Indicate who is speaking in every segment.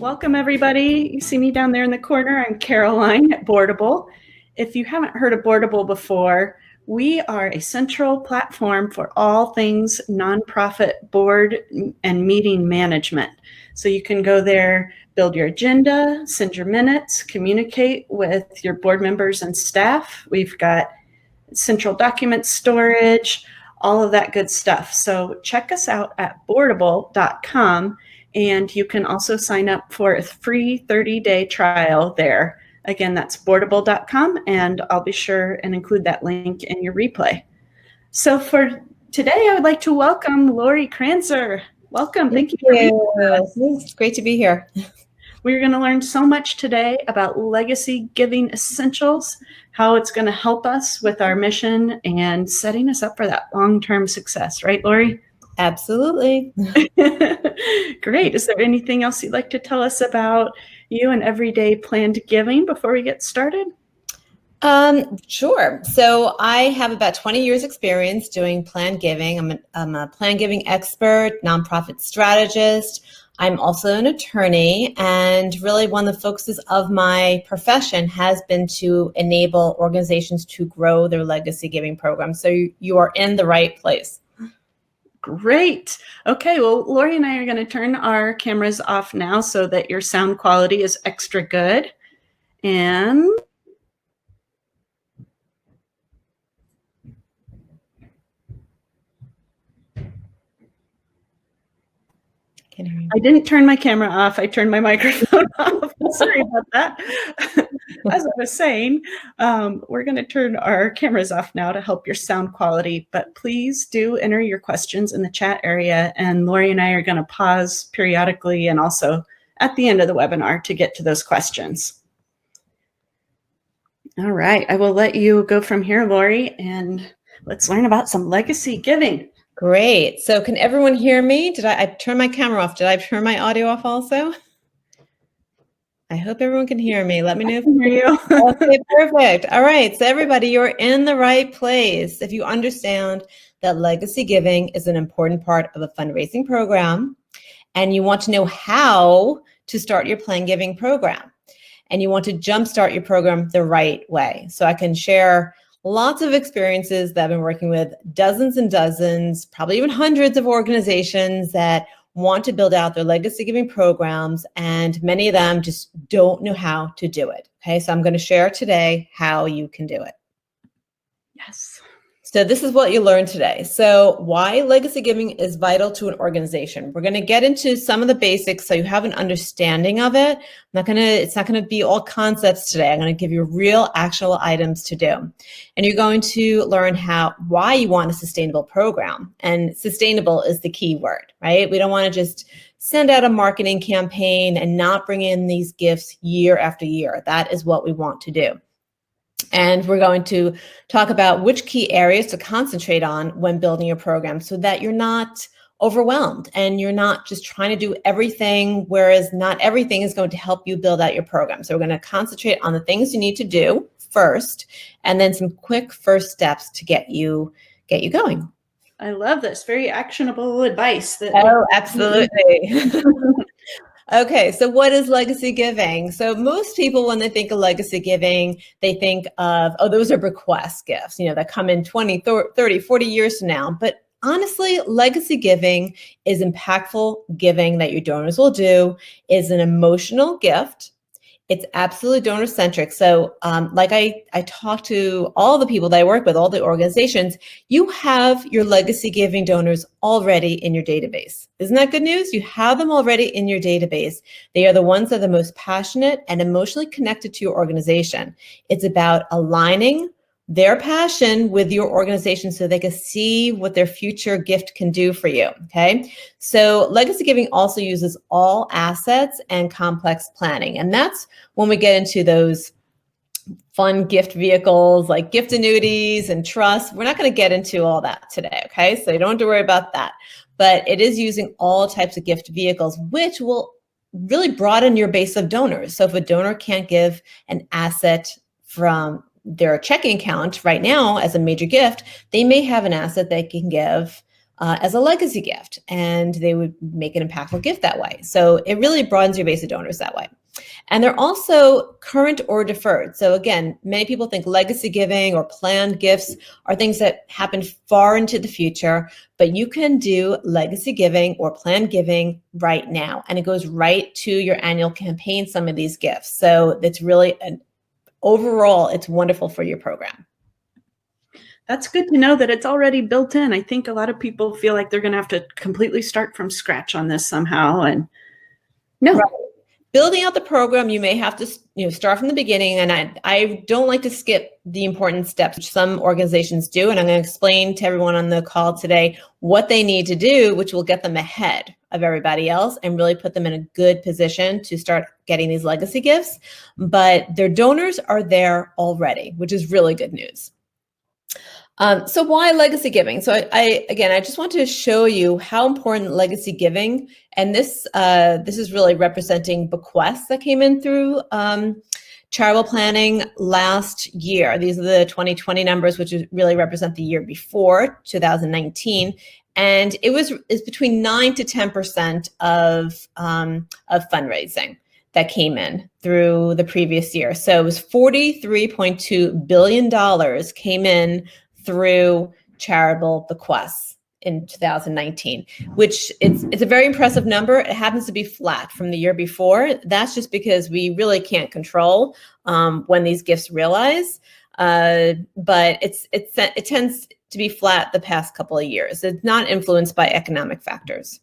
Speaker 1: Welcome, everybody. You see me down there in the corner. I'm Caroline at Boardable. If you haven't heard of Boardable before, we are a central platform for all things nonprofit board and meeting management. So you can go there, build your agenda, send your minutes, communicate with your board members and staff. We've got central document storage, all of that good stuff. So check us out at boardable.com. And you can also sign up for a free 30-day trial there. Again, that's boardable.com, and I'll be sure and include that link in your replay. So for today, I would like to welcome Lori Kranczer. Welcome. Thank you for being with us.
Speaker 2: It's great to be here.
Speaker 1: We're going to learn so much today about legacy giving essentials, how it's going to help us with our mission and setting us up for that long-term success. Right, Lori?
Speaker 2: Absolutely.
Speaker 1: Great. Is there anything else you'd like to tell us about you and everyday planned giving before we get started?
Speaker 2: Sure. So I have about 20 years experience doing planned giving. I'm a planned giving expert, nonprofit strategist. I'm also an attorney, and really one of the focuses of my profession has been to enable organizations to grow their legacy giving program. So you are in the right place.
Speaker 1: Great. Okay, well, Lori and I are going to turn our cameras off now so that your sound quality is extra good. And I didn't turn my camera off. I turned my microphone off. Sorry about that. As I was saying, we're going to turn our cameras off now to help your sound quality, but please do enter your questions in the chat area, and Lori and I are going to pause periodically and also at the end of the webinar to get to those questions. All right, I will let you go from here, Lori, and let's learn about some legacy giving.
Speaker 2: Great. So can everyone hear me? I turn my camera off? Did I turn my audio off also? I hope everyone can hear me. Let me know if you hear you. Okay, perfect. All right. So everybody, you're in the right place. If you understand that legacy giving is an important part of a fundraising program, and you want to know how to start your planned giving program, and you want to jumpstart your program the right way. So I can share lots of experiences that I've been working with dozens and dozens, probably even hundreds of organizations that want to build out their legacy giving programs, and many of them just don't know how to do it. Okay, so I'm going to share today how you can do it.
Speaker 1: Yes. So
Speaker 2: this is what you learned today. So why legacy giving is vital to an organization. We're going to get into some of the basics so you have an understanding of it. It's not going to be all concepts today. I'm going to give you real actual items to do. And you're going to learn why you want a sustainable program. And sustainable is the key word, right? We don't want to just send out a marketing campaign and not bring in these gifts year after year. That is what we want to do. And we're going to talk about which key areas to concentrate on when building your program so that you're not overwhelmed and you're not just trying to do everything, whereas not everything is going to help you build out your program. So we're going to concentrate on the things you need to do first, and then some quick first steps to get you going.
Speaker 1: I love this. Very actionable advice.
Speaker 2: Oh, absolutely. Okay, so what is legacy giving? So most people, when they think of legacy giving, they think of, oh, those are bequest gifts, that come in 20, 30, 40 years from now. But honestly, legacy giving is impactful giving that your donors will do, is an emotional gift. It's absolutely donor-centric. So like I talk to all the people that I work with, all the organizations, you have your legacy giving donors already in your database. Isn't that good news? You have them already in your database. They are the ones that are the most passionate and emotionally connected to your organization. It's about aligning their passion with your organization so they can see what their future gift can do for you, okay? So legacy giving also uses all assets and complex planning. And that's when we get into those fun gift vehicles like gift annuities and trusts. We're not going to get into all that today, okay? So you don't have to worry about that. But it is using all types of gift vehicles, which will really broaden your base of donors. So if a donor can't give an asset from their checking account right now as a major gift, they may have an asset they can give as a legacy gift, and they would make an impactful gift that way. So it really broadens your base of donors that way. And they're also current or deferred. So again, many people think legacy giving or planned gifts are things that happen far into the future, but you can do legacy giving or planned giving right now. And it goes right to your annual campaign, some of these gifts. So it's really, overall, it's wonderful for your program.
Speaker 1: That's good to know that it's already built in. I think a lot of people feel like they're going to have to completely start from scratch on this somehow. And no.
Speaker 2: Right. Building out the program, you may have to start from the beginning, and I don't like to skip the important steps, which some organizations do, and I'm going to explain to everyone on the call today what they need to do, which will get them ahead of everybody else and really put them in a good position to start getting these legacy gifts. But their donors are there already, which is really good news. So why legacy giving? So I just want to show you how important legacy giving, and this is really representing bequests that came in through charitable planning last year. These are the 2020 numbers, which really represent the year before, 2019. And it's between 9 to 10% of fundraising that came in through the previous year. So it was $43.2 billion came in through charitable bequests in 2019, which it's a very impressive number. It happens to be flat from the year before. That's just because we really can't control when these gifts realize, but it tends to be flat the past couple of years. It's not influenced by economic factors.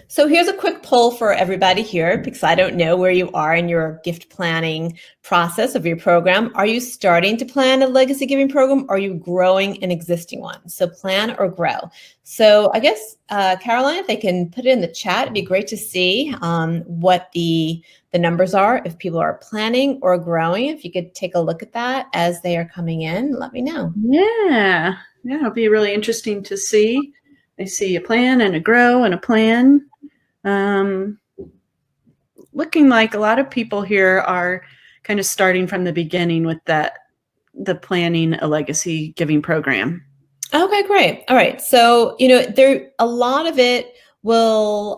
Speaker 2: So here's a quick poll for everybody here, because I don't know where you are in your gift planning process of your program. Are you starting to plan a legacy giving program, or are you growing an existing one? So plan or grow. So I guess, Caroline, if they can put it in the chat, it'd be great to see what the numbers are, if people are planning or growing. If you could take a look at that as they are coming in, let me know.
Speaker 1: Yeah, it'll be really interesting to see. I see a plan and a grow and a plan. Looking like a lot of people here are kind of starting from the beginning with the planning a legacy giving program.
Speaker 2: Okay, great. All right. So, a lot of it will,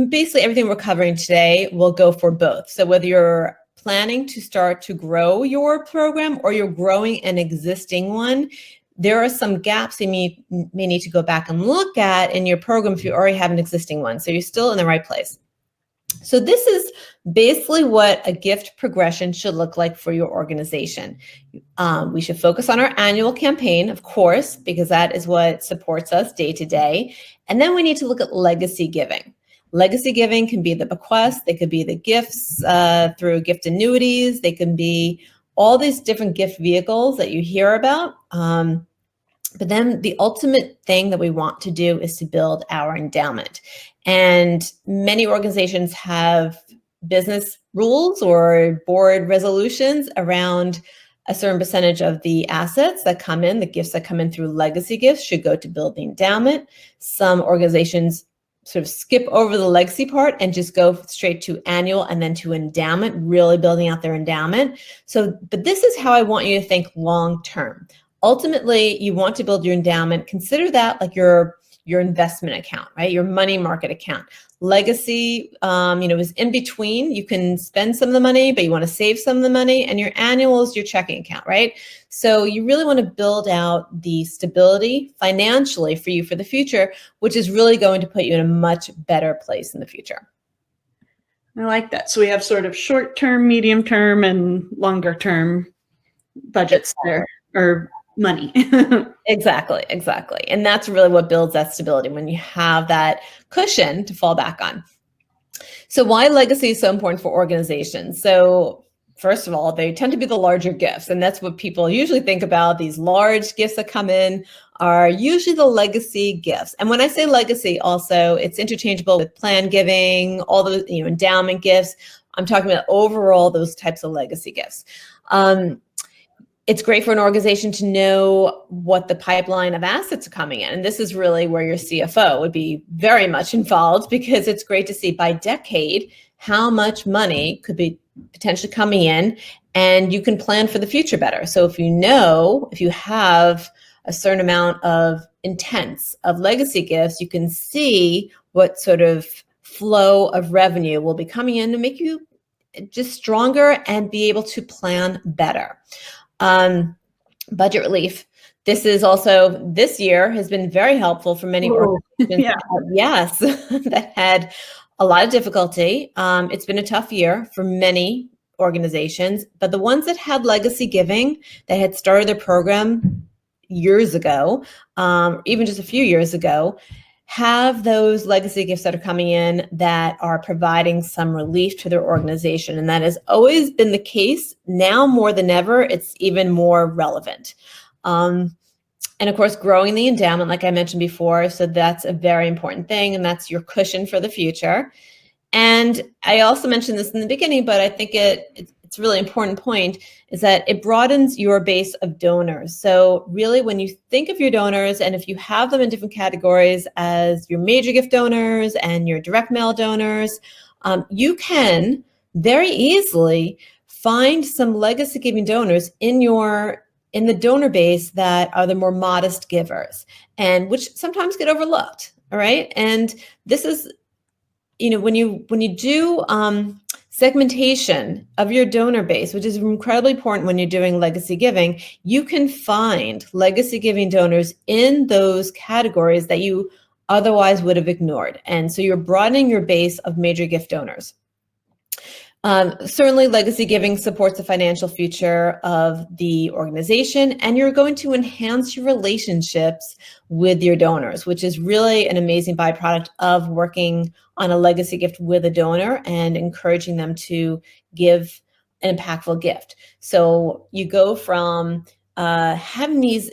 Speaker 2: basically everything we're covering today will go for both. So whether you're planning to start to grow your program or you're growing an existing one, there are some gaps you may need to go back and look at in your program if you already have an existing one. So you're still in the right place. So this is basically what a gift progression should look like for your organization. We should focus on our annual campaign, of course, because that is what supports us day to day. And then we need to look at legacy giving. Legacy giving can be the bequests, they could be the gifts through gift annuities, they can be all these different gift vehicles that you hear about. But then the ultimate thing that we want to do is to build our endowment. And many organizations have business rules or board resolutions around a certain percentage of the assets that come in, the gifts that come in through legacy gifts should go to build the endowment. Some organizations sort of skip over the legacy part and just go straight to annual and then to endowment, really building out their endowment. So, but this is how I want you to think long term. Ultimately, you want to build your endowment. Consider that like your investment account, right? Your money market account. Legacy, is in between. You can spend some of the money, but you want to save some of the money, and your annual is your checking account, right? So you really want to build out the stability financially for you for the future, which is really going to put you in a much better place in the future.
Speaker 1: I like that. So we have sort of short-term, medium-term, and longer-term budgets there, or money.
Speaker 2: Exactly. And that's really what builds that stability, when you have that cushion to fall back on. So why legacy is so important for organizations? So first of all, they tend to be the larger gifts, and that's what people usually think about. These large gifts that come in are usually the legacy gifts. And when I say legacy, also, it's interchangeable with plan giving, all those, endowment gifts. I'm talking about overall those types of legacy gifts. It's great for an organization to know what the pipeline of assets are coming in. And this is really where your CFO would be very much involved, because it's great to see by decade how much money could be potentially coming in, and you can plan for the future better. So if you have a certain amount of intents of legacy gifts, you can see what sort of flow of revenue will be coming in to make you just stronger and be able to plan better. Budget relief. This year has been very helpful for many organizations. Yes, that had a lot of difficulty. It's been a tough year for many organizations, but the ones that had legacy giving, that had started their program years ago, even just a few years ago, have those legacy gifts that are coming in that are providing some relief to their organization. And that has always been the case. Now more than ever, it's even more relevant. And of course, growing the endowment, like I mentioned before, so that's a very important thing, and that's your cushion for the future. And I also mentioned this in the beginning, but I think it's a really important point, is that it broadens your base of donors. So really, when you think of your donors, and if you have them in different categories as your major gift donors and your direct mail donors, you can very easily find some legacy giving donors in the donor base that are the more modest givers, and which sometimes get overlooked. All right. And this is, when you do segmentation of your donor base, which is incredibly important when you're doing legacy giving, you can find legacy giving donors in those categories that you otherwise would have ignored. And so you're broadening your base of major gift donors. Certainly, legacy giving supports the financial future of the organization, and you're going to enhance your relationships with your donors, which is really an amazing byproduct of working on a legacy gift with a donor and encouraging them to give an impactful gift. So you go from having these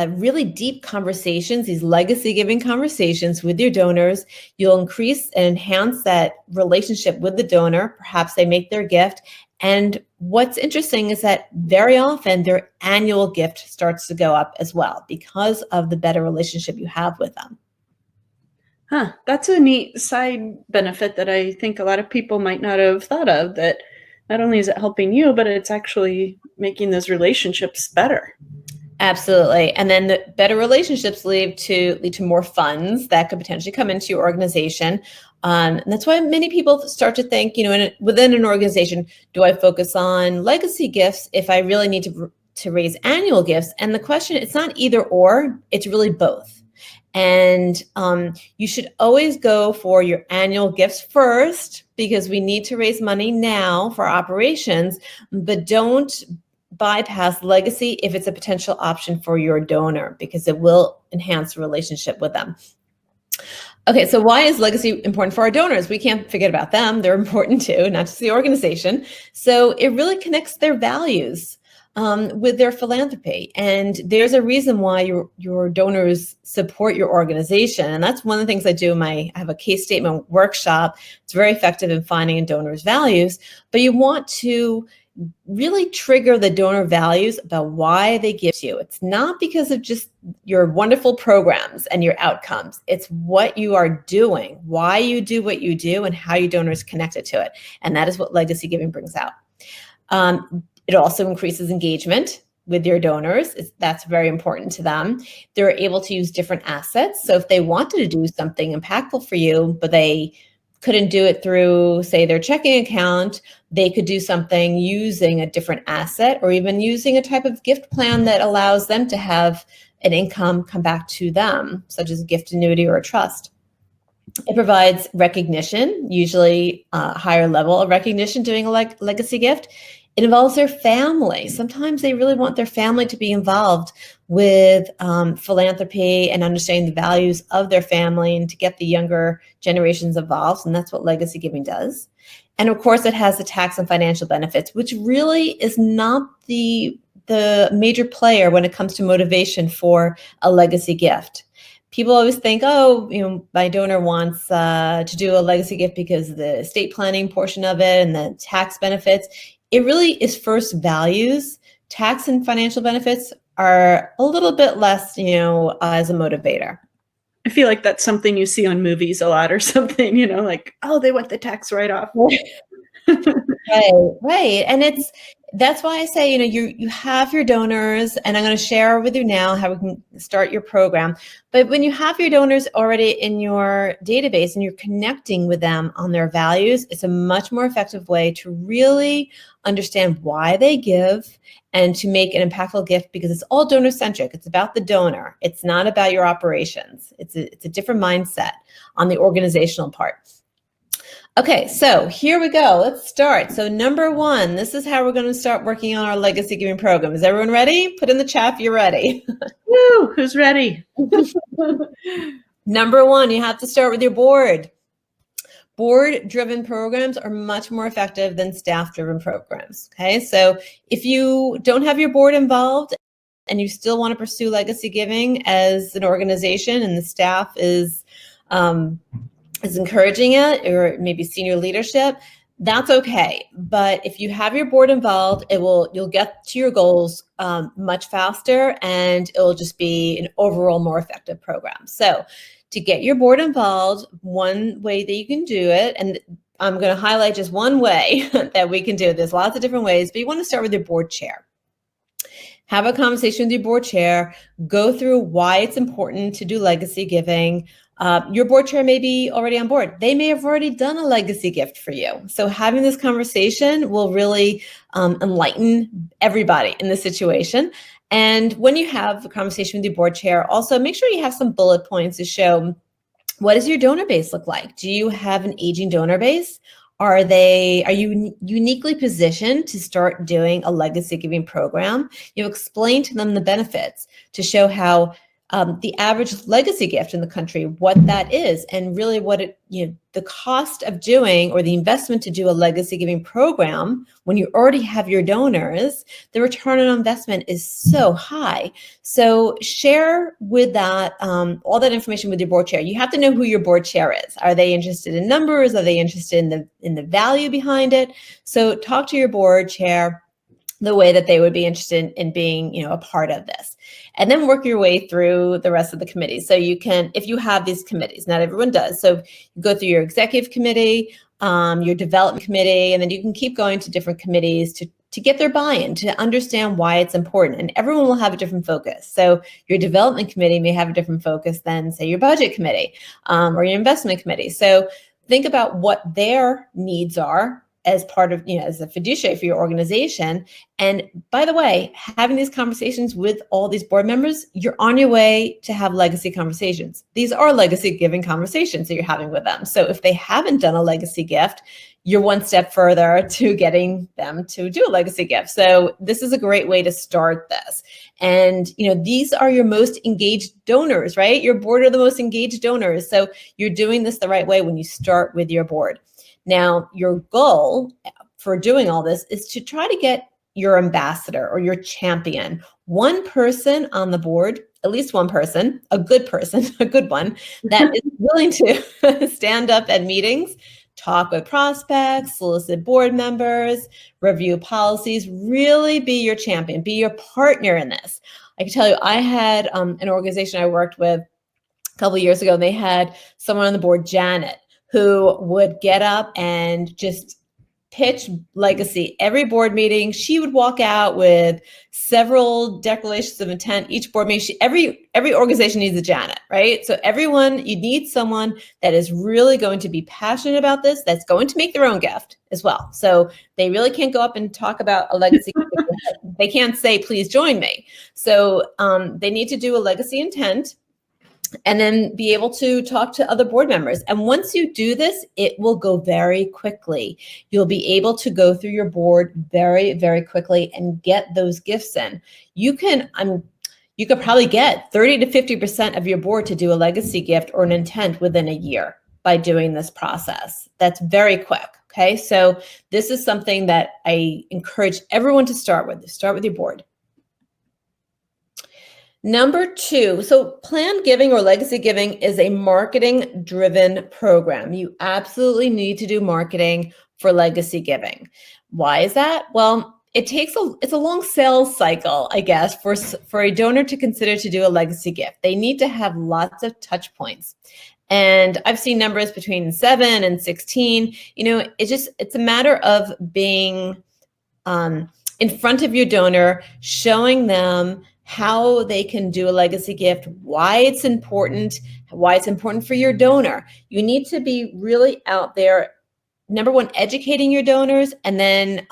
Speaker 2: really deep conversations, these legacy giving conversations with your donors. You'll increase and enhance that relationship with the donor. Perhaps they make their gift. And what's interesting is that very often their annual gift starts to go up as well because of the better relationship you have with them.
Speaker 1: Huh, that's a neat side benefit that I think a lot of people might not have thought of, that not only is it helping you, but it's actually making those relationships better.
Speaker 2: Absolutely. And then the better relationships lead to more funds that could potentially come into your organization. And that's why many people start to think, within an organization, do I focus on legacy gifts if I really need to raise annual gifts? And the question, it's not either or, it's really both. And you should always go for your annual gifts first, because we need to raise money now for operations, but don't bypass legacy if it's a potential option for your donor, because it will enhance the relationship with them. Okay, so why is legacy important for our donors? We can't forget about them. They're important too, not just the organization. So it really connects their values with their philanthropy. And there's a reason why your donors support your organization. And that's one of the things I do. I have a case statement workshop. It's very effective in finding a donor's values, but you want to really trigger the donor values about why they give to you. It's not because of just your wonderful programs and your outcomes. It's what you are doing, why you do what you do, and how your donors connected to it. And that is what legacy giving brings out. It also increases engagement with your donors. That's very important to them. They're able to use different assets. So if they wanted to do something impactful for you, but they couldn't do it through, say, their checking account, they could do something using a different asset, or even using a type of gift plan that allows them to have an income come back to them, such as a gift annuity or a trust. It provides recognition, usually a higher level of recognition doing a legacy gift. It involves their family. Sometimes they really want their family to be involved with philanthropy and understanding the values of their family, and to get the younger generations involved. And that's what legacy giving does. And of course, it has the tax and financial benefits, which really is not the major player when it comes to motivation for a legacy gift. People always think, my donor wants to do a legacy gift because of the estate planning portion of it and the tax benefits. It really is first values. Tax and financial benefits are a little bit less, as a motivator.
Speaker 1: I feel like that's something you see on movies a lot or something, like, they want the tax write-off.
Speaker 2: Right. And that's why I say, you have your donors, and I'm going to share with you now how we can start your program. But when you have your donors already in your database and you're connecting with them on their values, it's a much more effective way to really understand why they give and to make an impactful gift, because it's all donor centric. It's about the donor. It's not about your operations. It's a different mindset on the organizational part. Okay, so here we go. Let's start. So number one, this is how we're going to start working on our legacy giving program. Is everyone ready? Put in the chat if you're ready.
Speaker 1: Woo, who's ready?
Speaker 2: Number one, you have to start with your board. Board-driven programs are much more effective than staff-driven programs. Okay, so if you don't have your board involved and you still want to pursue legacy giving as an organization, and the staff is encouraging it, or maybe senior leadership, that's okay. But if you have your board involved, you'll get to your goals much faster, and it will just be an overall more effective program. So to get your board involved, one way that you can do it, and I'm going to highlight just one way that we can do it. There's lots of different ways, but you want to start with your board chair. Have a conversation with your board chair, go through why it's important to do legacy giving. Your board chair may be already on board. They may have already done a legacy gift for you. So having this conversation will really enlighten everybody in the situation. And when you have a conversation with your board chair, also make sure you have some bullet points to show, what does your donor base look like? Do you have an aging donor base? Are you uniquely positioned to start doing a legacy giving program? You explain to them the benefits to show how the average legacy gift in the country, what that is, and really what the cost of doing, or the investment to do a legacy giving program when you already have your donors, the return on investment is so high. So share with that all that information with your board chair. You have to know who your board chair is. Are they interested in numbers? Are they interested in the value behind it? So talk to your board chair the way that they would be interested in being, a part of this. And then work your way through the rest of the committees. So you can, if you have these committees, not everyone does. So you go through your executive committee, your development committee, and then you can keep going to different committees to get their buy-in, to understand why it's important. And everyone will have a different focus. So your development committee may have a different focus than, say, your budget committee or your investment committee. So think about what their needs are as part of, as a fiduciary for your organization. And by the way, having these conversations with all these board members, you're on your way to have legacy conversations. These are legacy giving conversations that you're having with them. So if they haven't done a legacy gift, you're one step further to getting them to do a legacy gift. So this is a great way to start this. And, these are your most engaged donors, right? Your board are the most engaged donors. So you're doing this the right way when you start with your board. Now, your goal for doing all this is to try to get your ambassador or your champion, one person on the board, at least one person, a good one, that is willing to stand up at meetings, talk with prospects, solicit board members, review policies, really be your champion, be your partner in this. I can tell you, I had an organization I worked with a couple of years ago, and they had someone on the board, Janet, who would get up and just pitch legacy every board meeting. She would walk out with several declarations of intent. Each board meeting, every organization needs a Janet, right? So you need someone that is really going to be passionate about this, that's going to make their own gift as well. So they really can't go up and talk about a legacy. They can't say, please join me. So they need to do a legacy intent, and then be able to talk to other board members. And once you do this, it will go very quickly. You'll be able to go through your board very, very quickly and get those gifts in. You could probably get 30 to 50% of your board to do a legacy gift or an intent within a year by doing this process. That's very quick. Okay, so this is something that I encourage everyone to start with. Start with your board. Number 2, so planned giving or legacy giving is a marketing-driven program. You absolutely need to do marketing for legacy giving. Why is that? Well, it's a long sales cycle, I guess, for a donor to consider to do a legacy gift. They need to have lots of touch points. And I've seen numbers between 7 and 16. It's a matter of being in front of your donor, showing them how they can do a legacy gift, why it's important for your donor. You need to be really out there, number one, educating your donors, and then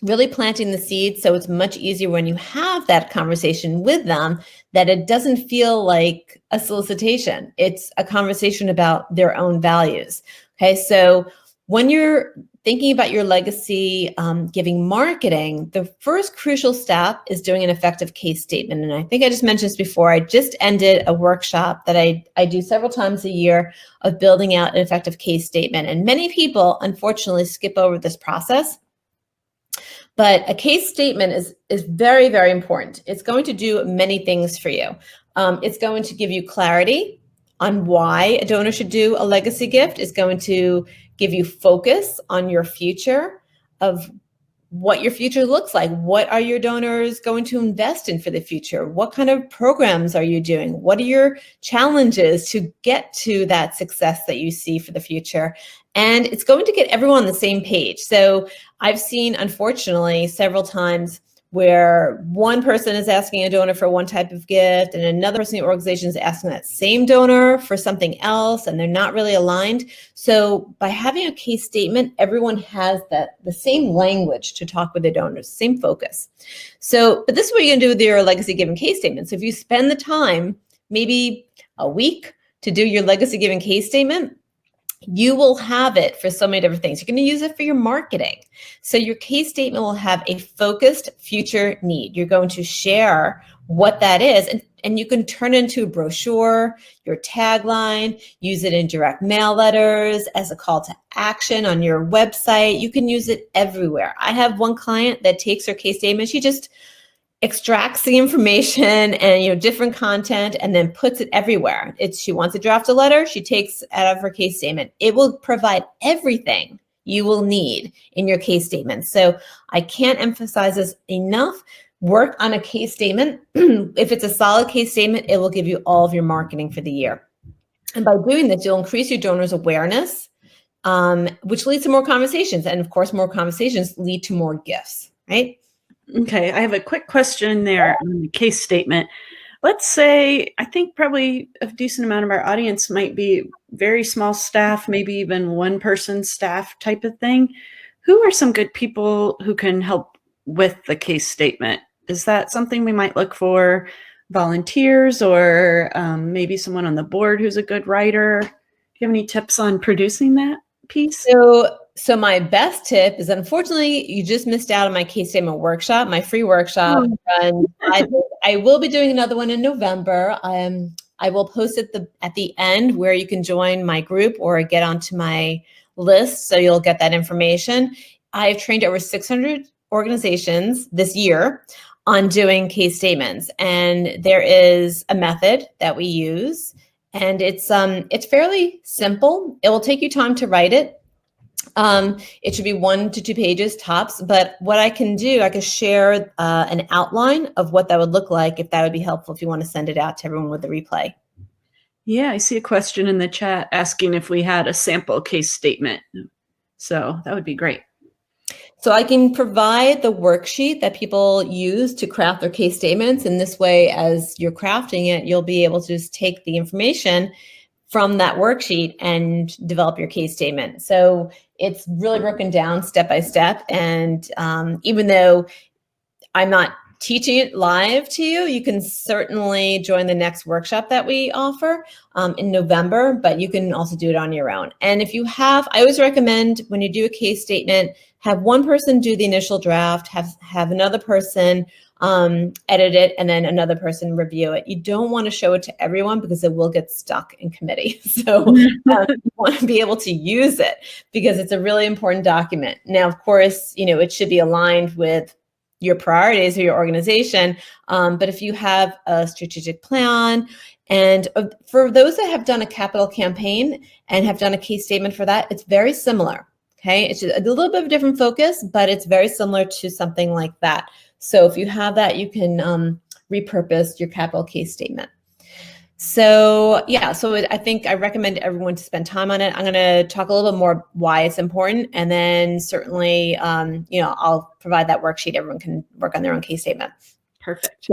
Speaker 2: really planting the seeds, so it's much easier when you have that conversation with them that it doesn't feel like a solicitation. It's a conversation about their own values. Okay, so when you're thinking about your legacy giving marketing, the first crucial step is doing an effective case statement. And I think I just mentioned this before. I just ended a workshop that I do several times a year of building out an effective case statement. And many people, unfortunately, skip over this process. But a case statement is very, very important. It's going to do many things for you. It's going to give you clarity on why a donor should do a legacy gift. It's going to give you focus on your future, of what your future looks like. What are your donors going to invest in for the future? What kind of programs are you doing? What are your challenges to get to that success that you see for the future? And it's going to get everyone on the same page. So I've seen, unfortunately, several times where one person is asking a donor for one type of gift and another person in the organization is asking that same donor for something else, and they're not really aligned. So by having a case statement, everyone has the same language to talk with their donors, same focus. So, but this is what you're gonna do with your legacy giving case statement. So if you spend the time, maybe a week, to do your legacy giving case statement, you will have it for so many different things. You're going to use it for your marketing. So your case statement will have a focused future need. You're going to share what that is, and you can turn it into a brochure, your tagline, use it in direct mail letters, as a call to action on your website. You can use it everywhere. I have one client that takes her case statement. She just extracts the information and different content and then puts it everywhere. She wants to draft a letter, she takes out of her case statement. It will provide everything you will need in your case statement. So I can't emphasize this enough. Work on a case statement. If it's a solid case statement, it will give you all of your marketing for the year. And by doing this, you'll increase your donors' awareness, which leads to more conversations. And of course, more conversations lead to more gifts, right?
Speaker 1: Okay, I have a quick question there on the case statement. Let's say, I think probably a decent amount of our audience might be very small staff, maybe even one person staff type of thing. Who are some good people who can help with the case statement? Is that something we might look for? Volunteers, or maybe someone on the board who's a good writer? Do you have any tips on producing that piece?
Speaker 2: So my best tip is, unfortunately, you just missed out on my case statement workshop, my free workshop. And I will be doing another one in November. I will post it at the end where you can join my group or get onto my list, so you'll get that information. I've trained over 600 organizations this year on doing case statements, and there is a method that we use, and it's fairly simple. It will take you time to write it. It should be 1 to 2 pages tops, but what I can do, I can share an outline of what that would look like, if that would be helpful, if you want to send it out to everyone with the replay.
Speaker 1: Yeah, I see a question in the chat asking if we had a sample case statement. So that would be great.
Speaker 2: So I can provide the worksheet that people use to craft their case statements. And this way, as you're crafting it, you'll be able to just take the information from that worksheet and develop your case statement. So it's really broken down step by step. And even though I'm not teaching it live to you, you can certainly join the next workshop that we offer in November, but you can also do it on your own. And if you have, I always recommend, when you do a case statement, have one person do the initial draft, have another person edit it, and then another person review it. You don't want to show it to everyone because it will get stuck in committee. So you want to be able to use it because it's a really important document. Now, of course, it should be aligned with your priorities or your organization. But if you have a strategic plan, and for those that have done a capital campaign and have done a case statement for that, it's very similar. Okay, it's a little bit of a different focus, but it's very similar to something like that. So if you have that, you can repurpose your capital case statement. So yeah, I think I recommend everyone to spend time on it. I'm going to talk a little bit more why it's important, and then certainly, I'll provide that worksheet. Everyone can work on their own case statement.
Speaker 1: Perfect.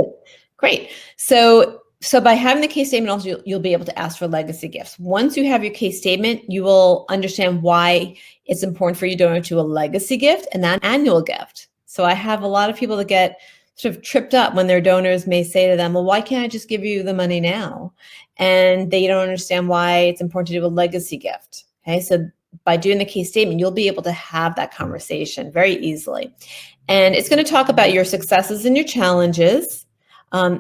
Speaker 2: Great. So by having the case statement, also you'll be able to ask for legacy gifts. Once you have your case statement, you will understand why it's important for you to donate to a legacy gift and not an annual gift. So I have a lot of people that get sort of tripped up when their donors may say to them, well, why can't I just give you the money now? And they don't understand why it's important to do a legacy gift. Okay, so by doing the case statement, you'll be able to have that conversation very easily. And it's going to talk about your successes and your challenges.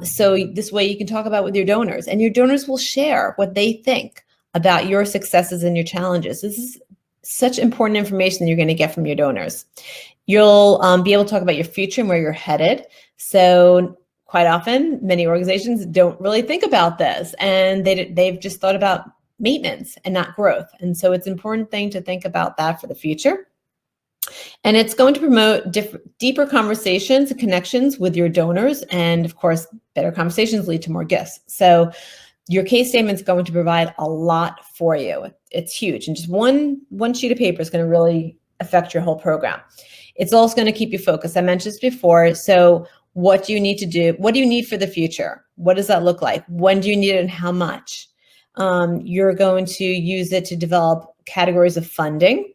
Speaker 2: So this way you can talk about with your donors, and your donors will share what they think about your successes and your challenges. This is such important information that you're going to get from your donors. You'll be able to talk about your future and where you're headed. So quite often, many organizations don't really think about this, and they've just thought about maintenance and not growth. And so it's an important thing to think about that for the future. And it's going to promote deeper conversations and connections with your donors. And of course, better conversations lead to more gifts. So your case statement is going to provide a lot for you. It's huge. And just one sheet of paper is going to really affect your whole program. It's also going to keep you focused. I mentioned this before. So what do you need to do? What do you need for the future? What does that look like? When do you need it and how much? You're going to use it to develop categories of funding.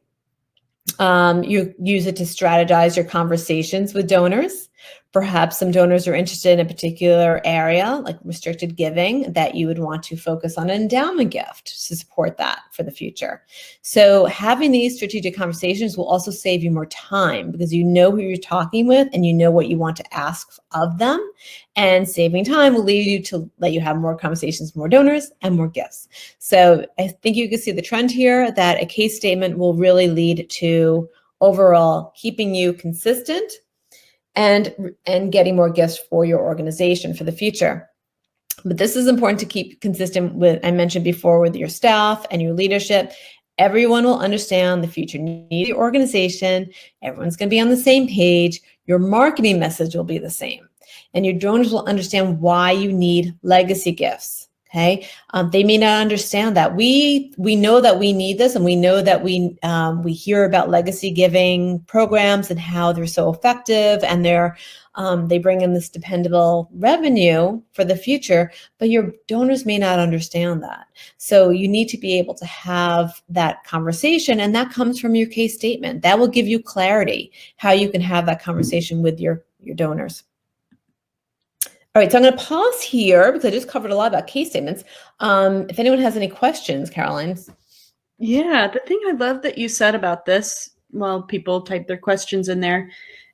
Speaker 2: You use it to strategize your conversations with donors. Perhaps some donors are interested in a particular area, like restricted giving, that you would want to focus on an endowment gift to support that for the future. So having these strategic conversations will also save you more time, because you know who you're talking with and you know what you want to ask of them. And saving time will lead you to let you have more conversations, more donors, and more gifts. So I think you can see the trend here that a case statement will really lead to overall keeping you consistent and getting more gifts for your organization for the future. But this is important to keep consistent with, I mentioned before, with your staff and your leadership. Everyone will understand the future needs of your organization. Everyone's going to be on the same page. Your marketing message will be the same. And your donors will understand why you need legacy gifts. Okay, they may not understand that. We know that we need this, and we know that we hear about legacy giving programs and how they're so effective, and they bring in this dependable revenue for the future. But your donors may not understand that. So you need to be able to have that conversation, and that comes from your case statement. That will give you clarity how you can have that conversation with your donors. All right, so I'm going to pause here because I just covered a lot about case statements. If anyone has any questions, Caroline.
Speaker 1: Yeah, the thing I love that you said about this, while people type their questions in there,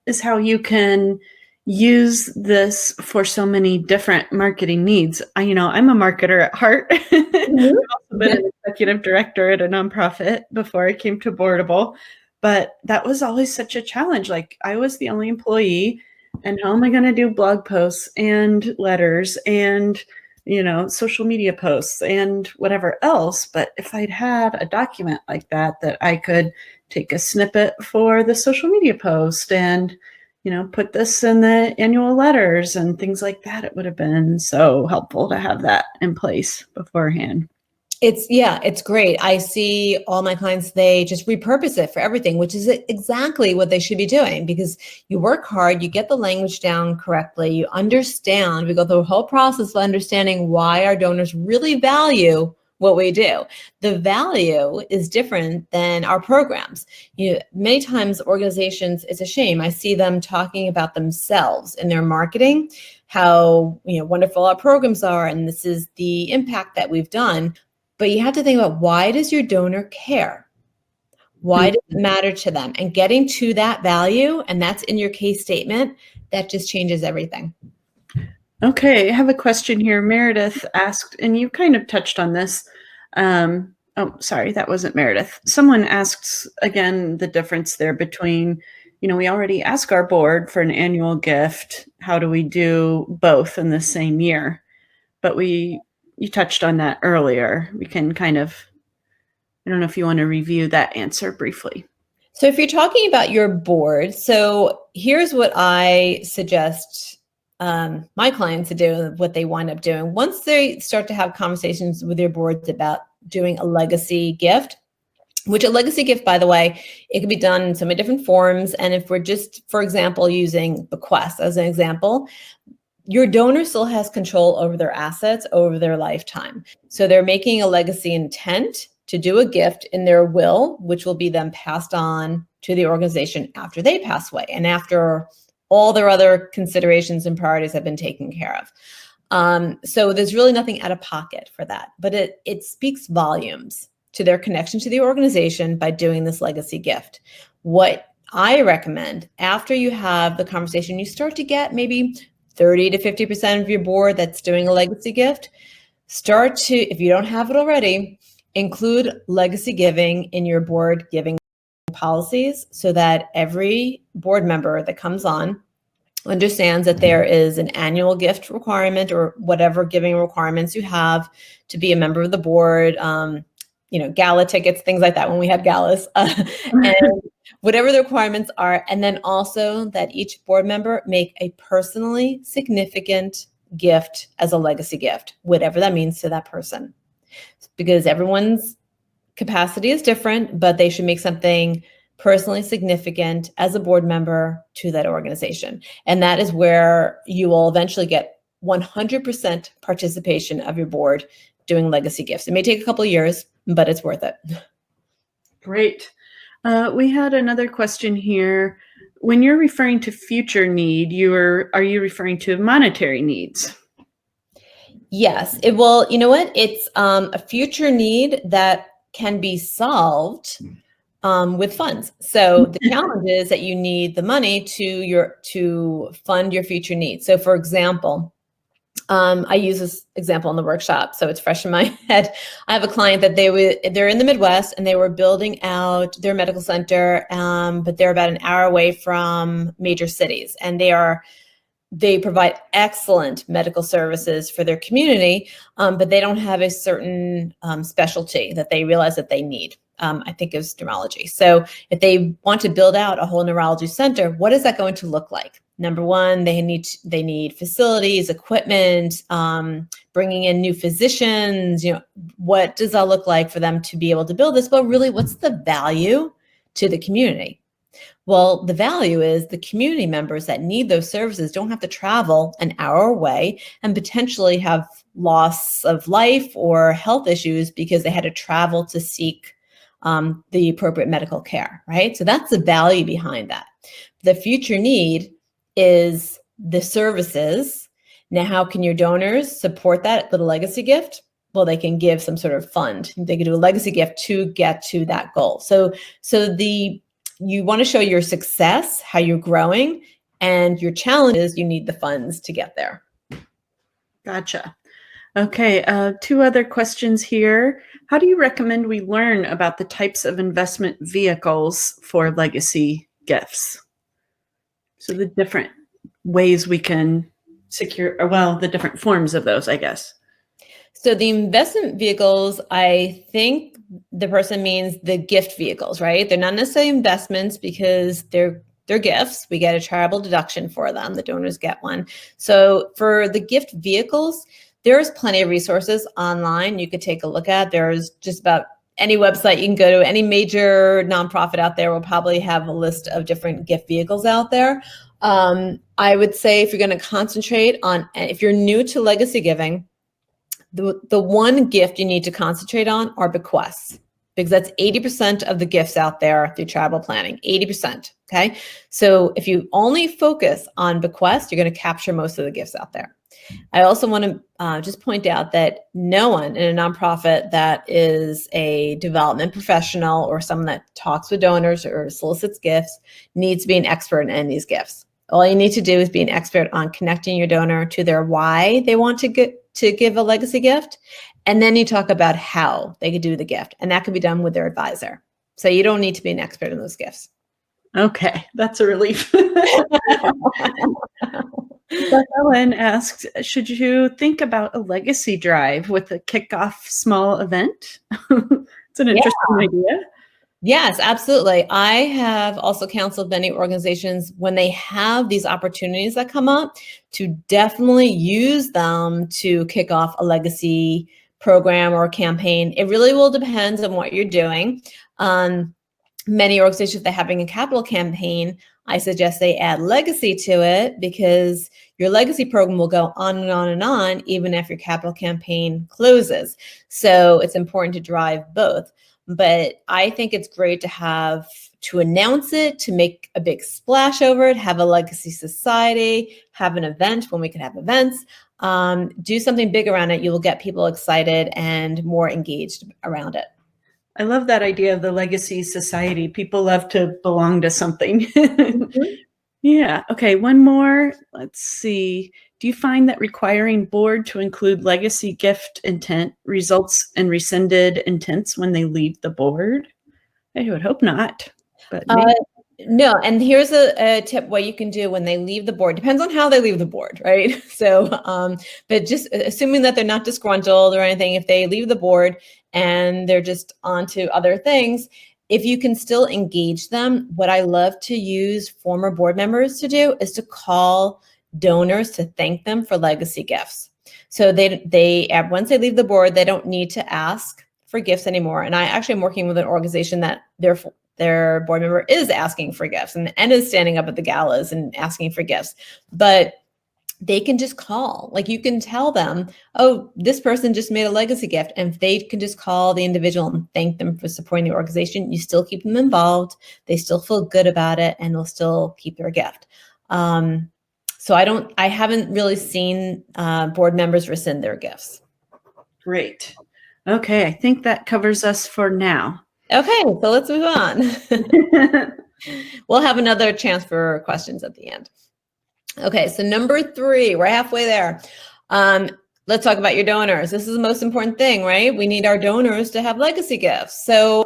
Speaker 1: is how you can use this for so many different marketing needs. I'm a marketer at heart.
Speaker 2: Mm-hmm.
Speaker 1: I've also been an executive director at a nonprofit before I came to Boardable, but that was always such a challenge. Like, I was the only employee, and how am I going to do blog posts and letters and social media posts and whatever else? But if I'd had a document like that I could take a snippet for the social media post and put this in the annual letters and things like that, it would have been so helpful to have that in place beforehand.
Speaker 2: It's great. I see all my clients, they just repurpose it for everything, which is exactly what they should be doing, because you work hard, you get the language down correctly, you understand, we go through the whole process of understanding why our donors really value what we do. The value is different than our programs. Many times organizations, it's a shame, I see them talking about themselves in their marketing, how wonderful our programs are, and this is the impact that we've done. But you have to think about, why does your donor care? Why does it matter to them? And getting to that value, and that's in your case statement, that just changes everything.
Speaker 1: Okay, I have a question here. Meredith asked, and you kind of touched on this. Sorry, that wasn't Meredith. Someone asks, again, the difference there between, we already ask our board for an annual gift. How do we do both in the same year? But you touched on that earlier. We can kind of, I don't know if you want to review that answer briefly.
Speaker 2: So if you're talking about your board, so here's what I suggest my clients to do, what they wind up doing. Once they start to have conversations with their boards about doing a legacy gift, which a legacy gift, by the way, it can be done in so many different forms. And if we're just, for example, using bequest as an example, your donor still has control over their assets over their lifetime. So they're making a legacy intent to do a gift in their will, which will be then passed on to the organization after they pass away and after all their other considerations and priorities have been taken care of. So there's really nothing out of pocket for that, but it speaks volumes to their connection to the organization by doing this legacy gift. What I recommend, after you have the conversation, you start to get maybe 30 to 50% of your board that's doing a legacy gift, start to, if you don't have it already, include legacy giving in your board giving policies so that every board member that comes on understands that there is an annual gift requirement or whatever giving requirements you have to be a member of the board, gala tickets, things like that when we had galas, and whatever the requirements are. And then also that each board member make a personally significant gift as a legacy gift, whatever that means to that person. Because everyone's capacity is different, but they should make something personally significant as a board member to that organization. And that is where you will eventually get 100% participation of your board doing legacy gifts. It may take a couple of years, but it's worth it.
Speaker 1: Great. We had another question here. When you're referring to future need, are you referring to monetary needs?
Speaker 2: Yes, it will. You know what? It's a future need that can be solved with funds. So the challenge is that you need the money to fund your future needs. So for example, I use this example in the workshop, so it's fresh in my head. I have a client that they're in the Midwest and they were building out their medical center, but they're about an hour away from major cities, and they provide excellent medical services for their community, but they don't have a certain specialty that they realize that they need. I think it was neurology. So if they want to build out a whole neurology center, what is that going to look like? Number one, they need facilities, equipment, bringing in new physicians. What does that look like for them to be able to build this? But really, what's the value to the community? Well, the value is the community members that need those services don't have to travel an hour away and potentially have loss of life or health issues because they had to travel to seek the appropriate medical care, right? So that's the value behind that. The future need is the services. Now, how can your donors support that little legacy gift? Well, they can give some sort of fund. They can do a legacy gift to get to that goal. So you want to show your success, how you're growing, and your challenge is you need the funds to get there.
Speaker 1: Gotcha. Okay, two other questions here. How do you recommend we learn about the types of investment vehicles for legacy gifts? So the different ways we can secure, the different forms of those, I guess.
Speaker 2: So the investment vehicles, I think the person means the gift vehicles, right? They're not necessarily investments because they're gifts. We get a charitable deduction for them. The donors get one. So for the gift vehicles, there's plenty of resources online you could take a look at. There's just about any website you can go to. Any major nonprofit out there will probably have a list of different gift vehicles out there. I would say if you're going to concentrate on, if you're new to legacy giving, the one gift you need to concentrate on are bequests, because that's 80% of the gifts out there through charitable planning, 80%, okay? So if you only focus on bequests, you're going to capture most of the gifts out there. I also want to just point out that no one in a nonprofit that is a development professional or someone that talks with donors or solicits gifts needs to be an expert in any of these gifts. All you need to do is be an expert on connecting your donor to their why they want to give a legacy gift. And then you talk about how they could do the gift. And that could be done with their advisor. So you don't need to be an expert in those gifts.
Speaker 1: Okay, that's a relief. Beth Ellen asked, should you think about a legacy drive with a kickoff small event? It's an interesting idea.
Speaker 2: Yes, absolutely. I have also counseled many organizations when they have these opportunities that come up to definitely use them to kick off a legacy program or campaign. It really will depend on what you're doing. Many organizations, if they're having a capital campaign, I suggest they add legacy to it, because your legacy program will go on and on and on, even if your capital campaign closes. So it's important to drive both. But I think it's great to announce it, to make a big splash over it, have a legacy society, have an event when we can have events, do something big around it. You will get people excited and more engaged around it.
Speaker 1: I love that idea of the legacy society. People love to belong to something.
Speaker 2: Mhm.
Speaker 1: Yeah. Okay. One more. Let's see. Do you find that requiring board to include legacy gift intent results in rescinded intents when they leave the board? I would hope not, but maybe.
Speaker 2: No, and here's a tip what you can do when they leave the board. Depends on how they leave the board, right? So, but just assuming that they're not disgruntled or anything, if they leave the board and they're just on to other things, if you can still engage them, what I love to use former board members to do is to call donors to thank them for legacy gifts. So once they leave the board, they don't need to ask for gifts anymore. And I actually am working with an organization that their board member is asking for gifts and is standing up at the galas and asking for gifts. But they can just call. Like, you can tell them, oh, this person just made a legacy gift. And if they can just call the individual and thank them for supporting the organization, you still keep them involved. They still feel good about it, and they'll still keep their gift. So I haven't really seen board members rescind their gifts.
Speaker 1: Great. Okay. I think that covers us for now.
Speaker 2: Okay, so let's move on. We'll have another chance for questions at the end. Okay, so number 3, we're halfway there. Let's talk about your donors. This is the most important thing, right? We need our donors to have legacy gifts. So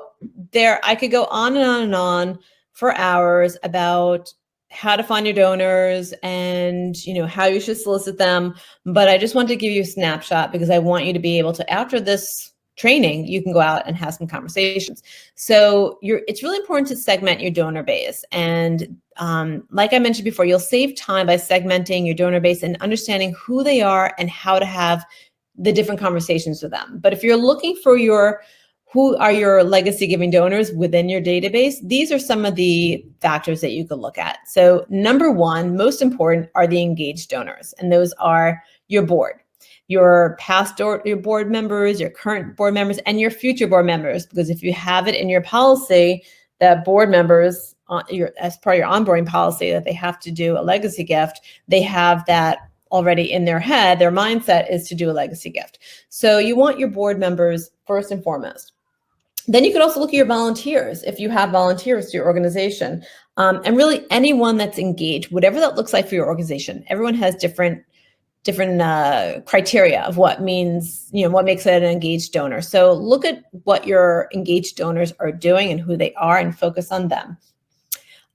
Speaker 2: I could go on and on and on for hours about how to find your donors and how you should solicit them. But I just want to give you a snapshot, because I want you to be able to, after this training, you can go out and have some conversations. So it's really important to segment your donor base. And like I mentioned before, you'll save time by segmenting your donor base and understanding who they are and how to have the different conversations with them. But if you're looking for who are your legacy giving donors within your database, these are some of the factors that you could look at. So number 1, most important, are the engaged donors. And those are your board, your your board members, your current board members, and your future board members. Because if you have it in your policy that board members, as part of your onboarding policy, that they have to do a legacy gift, they have that already in their head. Their mindset is to do a legacy gift. So you want your board members first and foremost. Then you could also look at your volunteers, if you have volunteers to your organization, and really anyone that's engaged, whatever that looks like for your organization. Everyone has different criteria of what means, what makes it an engaged donor. So look at what your engaged donors are doing and who they are, and focus on them.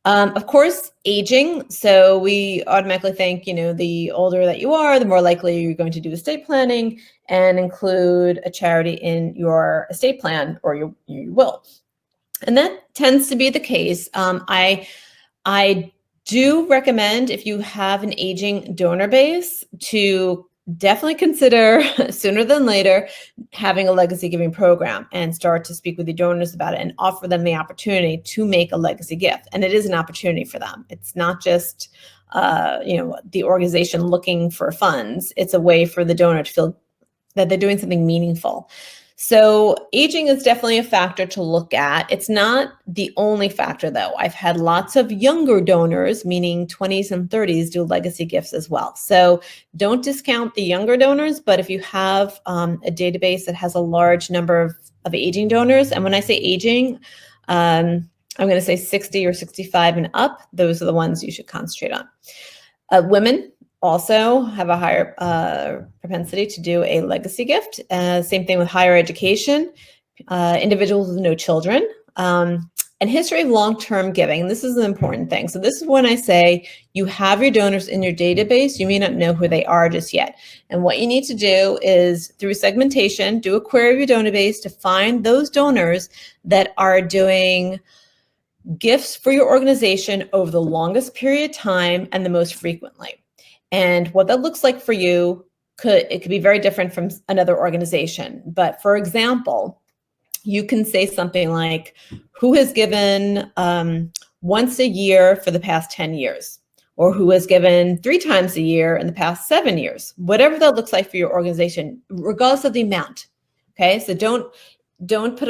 Speaker 2: Of course, aging. So we automatically think, the older that you are, the more likely you're going to do estate planning and include a charity in your estate plan, or you will. And that tends to be the case. I do recommend, if you have an aging donor base, to definitely consider sooner than later having a legacy giving program, and start to speak with your donors about it and offer them the opportunity to make a legacy gift. And it is an opportunity for them. It's not just the organization looking for funds. It's a way for the donor to feel that they're doing something meaningful. So aging is definitely a factor to look at. It's not the only factor, though. I've had lots of younger donors, meaning 20s and 30s, do legacy gifts as well. So don't discount the younger donors, but if you have a database that has a large number of aging donors, and when I say aging, I'm going to say 60 or 65 and up, those are the ones you should concentrate on. Women also have a higher propensity to do a legacy gift. Same thing with higher education, individuals with no children. And history of long-term giving. And this is an important thing. So this is when I say you have your donors in your database. You may not know who they are just yet. And what you need to do is, through segmentation, do a query of your donor base to find those donors that are doing gifts for your organization over the longest period of time and the most frequently. And what that looks like for you could be very different from another organization. But for example, you can say something like, who has given once a year for the past 10 years, or who has given 3 times a year in the past 7 years, whatever that looks like for your organization, regardless of the amount. Okay, so don't put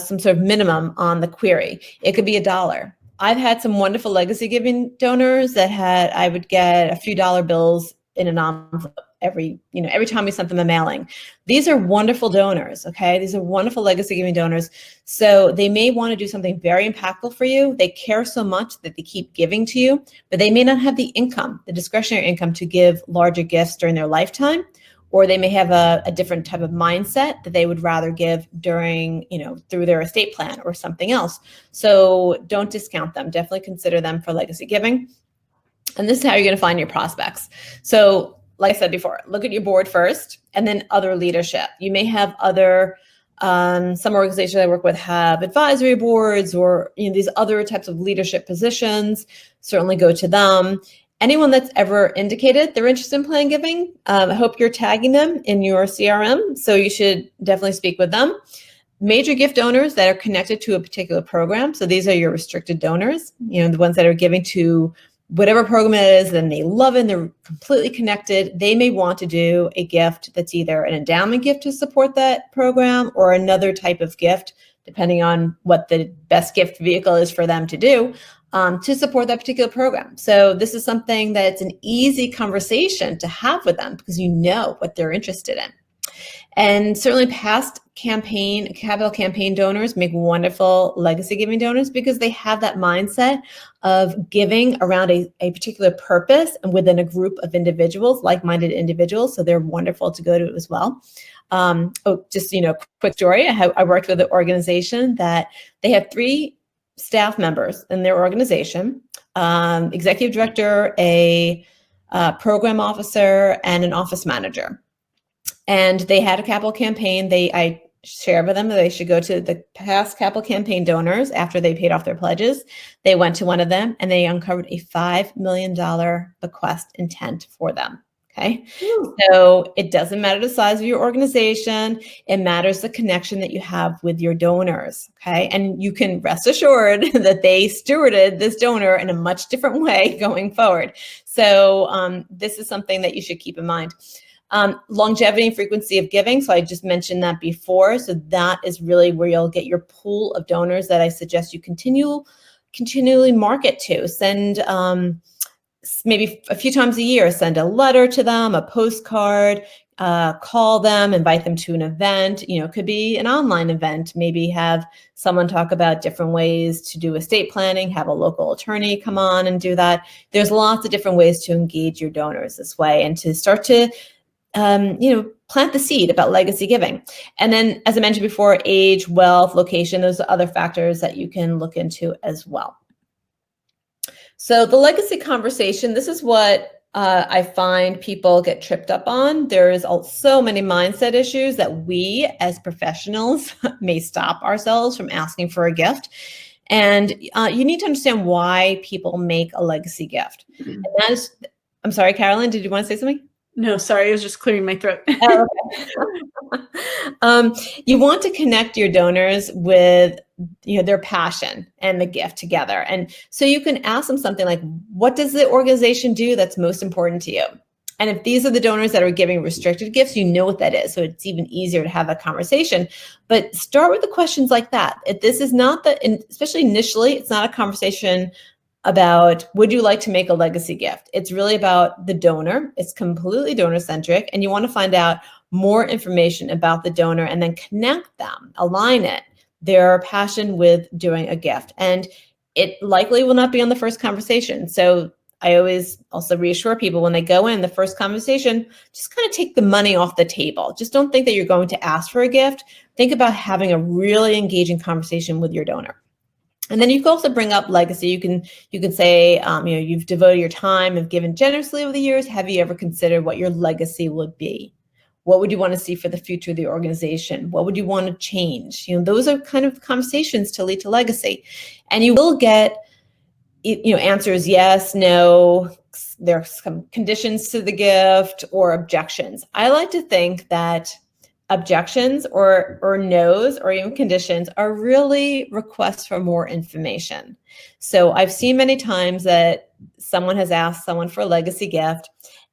Speaker 2: some sort of minimum on the query. It could be $1. I've had some wonderful legacy giving donors that I would get a few dollar bills in an envelope every time we sent them a mailing. These are wonderful donors, okay? These are wonderful legacy giving donors. So they may want to do something very impactful for you. They care so much that they keep giving to you, but they may not have the income, the discretionary income, to give larger gifts during their lifetime. Or they may have a different type of mindset that they would rather give during, through their estate plan or something else. So don't discount them. Definitely consider them for legacy giving. And this is how you're going to find your prospects. So like I said before, look at your board first, and then other leadership. You may have other, some organizations I work with have advisory boards or these other types of leadership positions. Certainly go to them. Anyone that's ever indicated they're interested in plan giving, I hope you're tagging them in your CRM. So you should definitely speak with them. Major gift donors that are connected to a particular program. So these are your restricted donors, the ones that are giving to whatever program it is, and they love it and they're completely connected. They may want to do a gift that's either an endowment gift to support that program or another type of gift, depending on what the best gift vehicle is for them to do, to support that particular program. So this is something that's an easy conversation to have with them because you know what they're interested in. And certainly past capital campaign donors make wonderful legacy giving donors because they have that mindset of giving around a particular purpose and within a group of individuals, like-minded individuals. So they're wonderful to go to as well. Quick story. I worked with an organization that they have 3 staff members in their organization, executive director, a program officer, and an office manager. And they had a capital campaign. I shared with them that they should go to the past capital campaign donors after they paid off their pledges. They went to one of them and they uncovered a $5 million bequest intent for them. Okay. Ooh. So it doesn't matter the size of your organization. It matters the connection that you have with your donors. Okay. And you can rest assured that they stewarded this donor in a much different way going forward. So this is something that you should keep in mind. Longevity and frequency of giving. So I just mentioned that before. So that is really where you'll get your pool of donors that I suggest you continually market to. Send maybe a few times a year, send a letter to them, a postcard, call them, invite them to an event. It could be an online event. Maybe have someone talk about different ways to do estate planning, have a local attorney come on and do that. There's lots of different ways to engage your donors this way and to start to plant the seed about legacy giving. And then, as I mentioned before, age, wealth, location, those are other factors that you can look into as well. So the legacy conversation, this is what I find people get tripped up on. There's so many mindset issues that we as professionals may stop ourselves from asking for a gift. And you need to understand why people make a legacy gift. Mm-hmm. And that is, I'm sorry, Carolyn, did you want to say something?
Speaker 1: No, sorry, I was just clearing my throat.
Speaker 2: Oh, okay. You want to connect your donors with their passion and the gift together. And so you can ask them something like, what does the organization do that's most important to you? And if these are the donors that are giving restricted gifts, you know what that is. So it's even easier to have that conversation. But start with the questions like that. If this is not especially initially, it's not a conversation about, would you like to make a legacy gift? It's really about the donor. It's completely donor centric. And you want to find out more information about the donor and then connect them, align their passion with doing a gift. And it likely will not be on the first conversation. So I always also reassure people when they go in the first conversation, just kind of take the money off the table. Just don't think that you're going to ask for a gift. Think about having a really engaging conversation with your donor. And then you can also bring up legacy. You can say, you've devoted your time, have given generously over the years. Have you ever considered what your legacy would be? What would you want to see for the future of the organization? What would you want to change? Those are kind of conversations to lead to legacy. And you will get, answers yes, no, there's some conditions to the gift or objections. I like to think that objections or no's or even conditions are really requests for more information. So I've seen many times that someone has asked someone for a legacy gift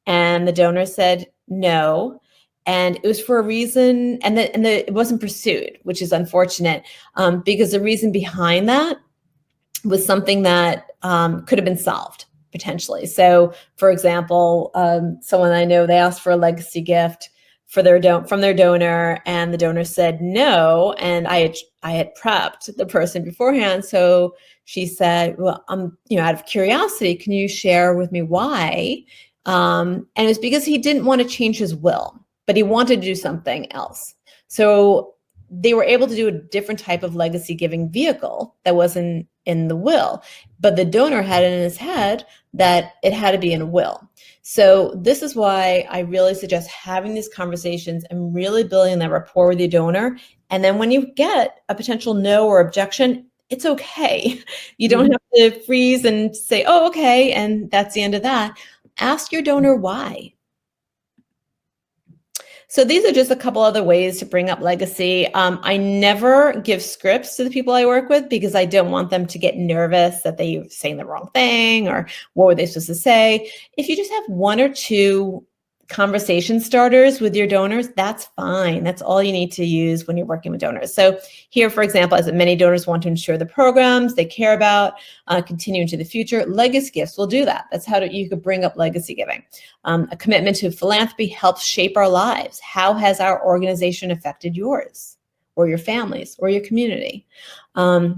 Speaker 2: and the donor said no, and it was for a reason, and it wasn't pursued, which is unfortunate, because the reason behind that was something that could have been solved potentially. So, for example, someone I know, they asked for a legacy gift from their donor, and the donor said no, and I had prepped the person beforehand. So she said, "Well, out of curiosity, can you share with me why?" And it was because he didn't want to change his will, but he wanted to do something else. So they were able to do a different type of legacy giving vehicle that wasn't in the will, but the donor had it in his head that it had to be in a will. So this is why I really suggest having these conversations and really building that rapport with your donor. And then when you get a potential no or objection, it's okay. You don't have to freeze and say, "Oh, okay," and that's the end of that. Ask your donor why. So these are just a couple other ways to bring up legacy. I never give scripts to the people I work with because I don't want them to get nervous that they're saying the wrong thing or what were they supposed to say. If you just have one or two conversation starters with your donors, that's fine. That's all you need to use when you're working with donors. So here, for example, as many donors want to ensure the programs they care about continue into the future, legacy gifts will do that. That's how you could bring up legacy giving. A commitment to philanthropy helps shape our lives. How has our organization affected yours or your families or your community?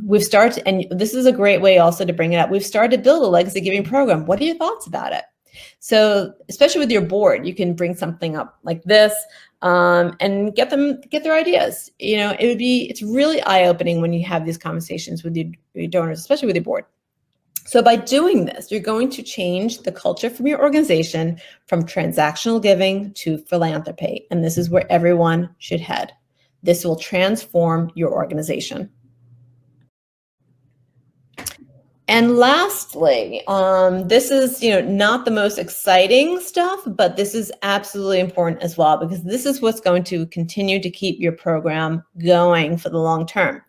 Speaker 2: We've started, and this is a great way also to bring it up, we've started to build a legacy giving program. What are your thoughts about it? So especially with your board, you can bring something up like this and get their ideas. It's really eye-opening when you have these conversations with your donors, especially with your board. So by doing this, you're going to change the culture from your organization from transactional giving to philanthropy. And this is where everyone should head. This will transform your organization. And lastly, this is not the most exciting stuff, but this is absolutely important as well, because this is what's going to continue to keep your program going for the long term.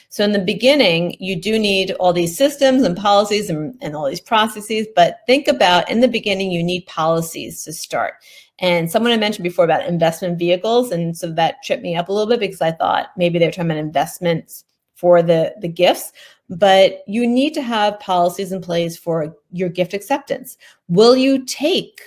Speaker 2: So in the beginning, you do need all these systems and policies and all these processes, but think about in the beginning, you need policies to start. And someone had mentioned before about investment vehicles, and so that tripped me up a little bit because I thought maybe they were talking about investments for the gifts. But you need to have policies in place for your gift acceptance. Will you take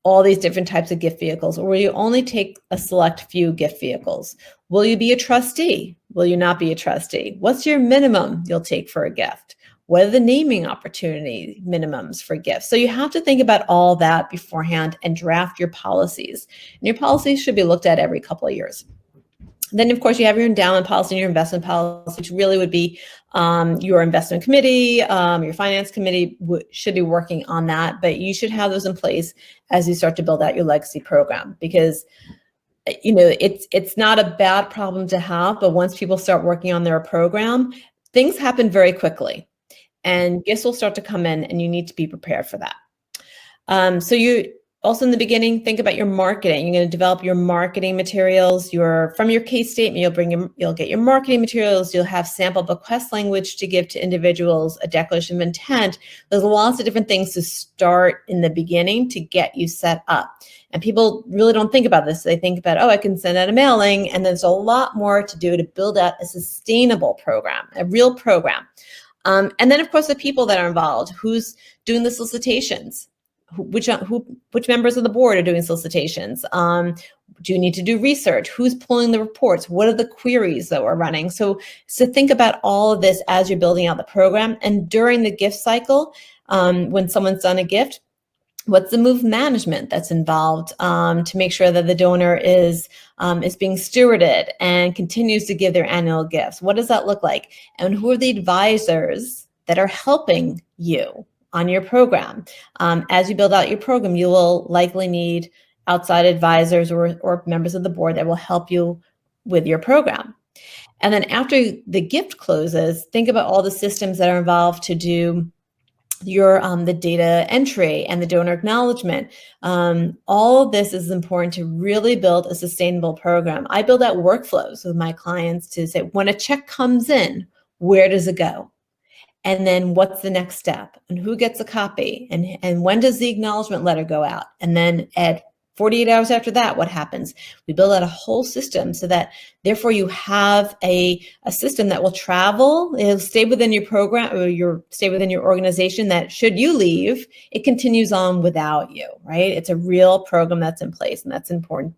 Speaker 2: all these different types of gift vehicles, or will you only take a select few gift vehicles? Will you be a trustee? Will you not be a trustee? What's your minimum you'll take for a gift? What are the naming opportunity minimums for gifts? So you have to think about all that beforehand and draft your policies. And your policies should be looked at every couple of years. Then, of course, you have your endowment policy and your investment policy, which really would be your investment committee, your finance committee should be working on that. But you should have those in place as you start to build out your legacy program, because it's not a bad problem to have. But once people start working on their program, things happen very quickly, and gifts will start to come in, and you need to be prepared for that. So you. Also in the beginning, think about your marketing. You're going to develop your marketing materials. From your case statement, you'll get your marketing materials. You'll have sample bequest language to give to individuals, a declaration of intent. There's lots of different things to start in the beginning to get you set up. And people really don't think about this. They think about, I can send out a mailing, and there's a lot more to do to build out a sustainable program, a real program. And then, of course, the people that are involved. Who's doing the solicitations? Which members of the board are doing solicitations? Do you need to do research? Who's pulling the reports? What are the queries that we're running? So think about all of this as you're building out the program. And during the gift cycle, when someone's done a gift, What's the move management that's involved to make sure that the donor is being stewarded and continues to give their annual gifts? What does that look like? And who are the advisors that are helping you on your program? As you build out your program, you will likely need outside advisors or members of the board that will help you with your program. And then after the gift closes, think about all the systems that are involved to do your the data entry and the donor acknowledgement. All of this is important to really build a sustainable program. I build out workflows with my clients to say, when a check comes in, where does it go? And then what's the next step? And who gets a copy? And when does the acknowledgement letter go out? And then at 48 hours after that, what happens? We build out a whole system so that therefore you have a system that will travel, it'll stay within your program or stay within your organization, that should you leave, it continues on without you, right? It's a real program that's in place, and that's important.